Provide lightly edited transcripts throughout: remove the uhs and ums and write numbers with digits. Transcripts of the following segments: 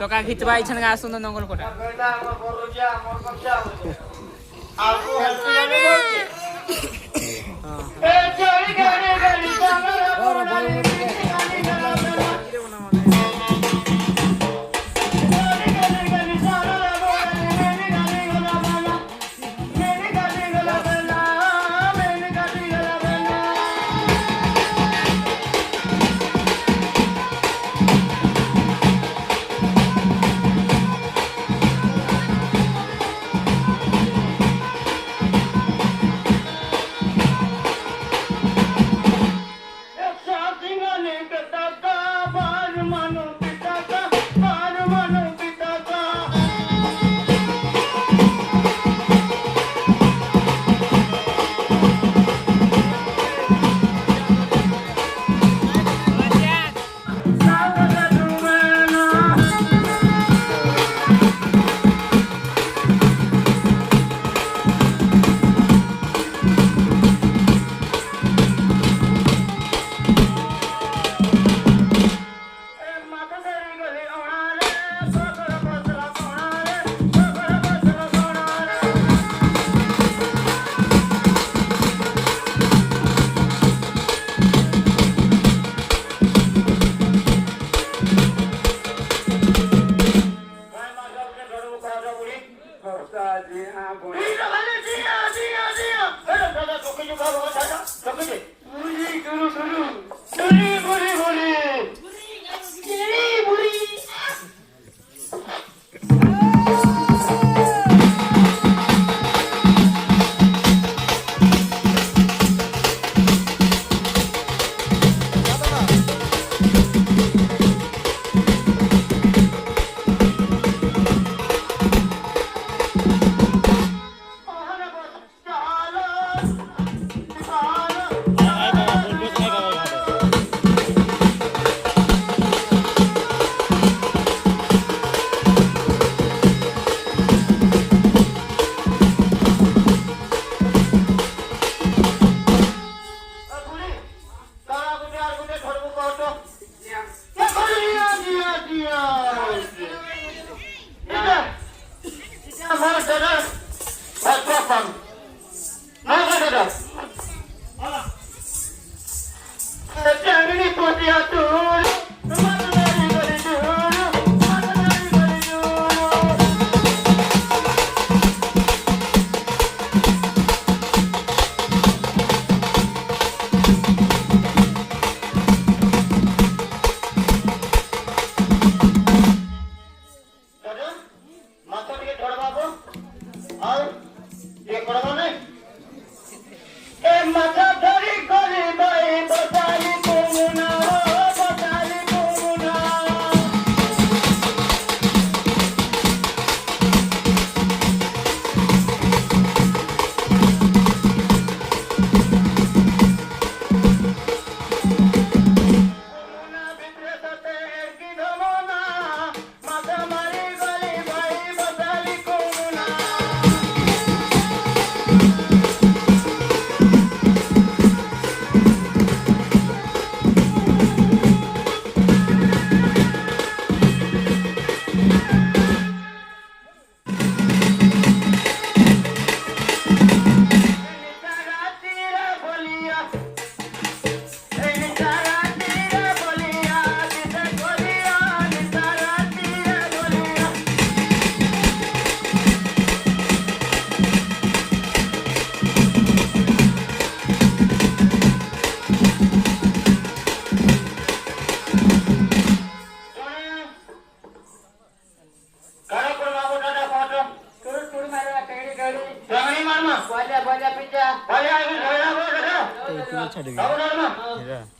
चोका खिचवाई छन गा सुन नंगल कोटा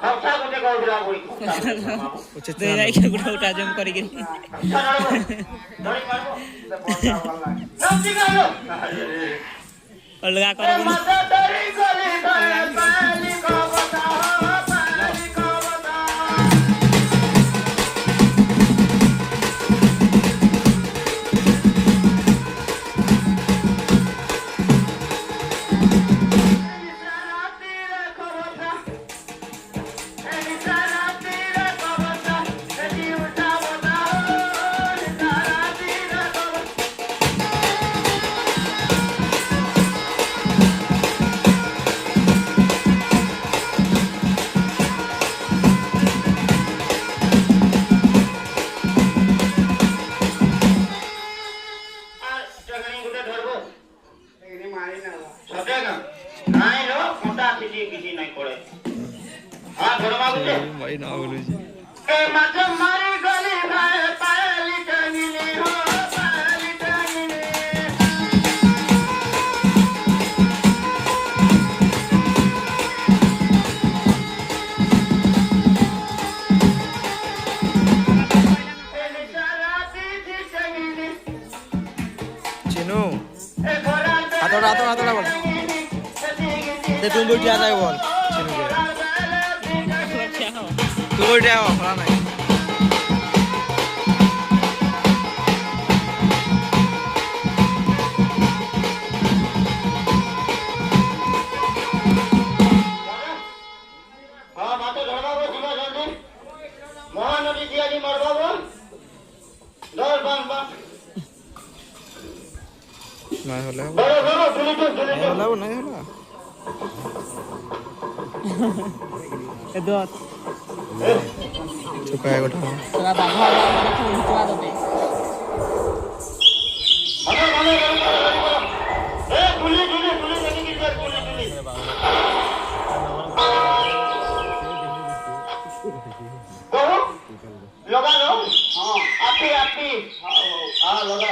खर्चा गोटे कहउला बोली दे जाई के गुडा उठा जम करी के धरी मारबो बोलता वाला नमती गालो अलगा कर मत डरी गली पहली को बता पहली को बता भाई ना बोलू जी मारी गली पहली टंगनी हो पहली टंगनी चिनू हाथोड़ा बोल ते तुम बैठ जाए बोल चिनू के तू बैठ जाओ खड़ा नहीं हाँ मातो धरबाबो जीवा जल्दी महानदी दियाजी मरबाबो दौड़ बांध बांध नहीं होला बड़ो बड़ो चुली तो होला वो नहीं होला ए दो चुका है गोटा तोरा बाघा वाला को हिचवा दे अरे ए चुली नहीं गिर जा चुली कहो लगा लो हां आपी हाँ लगा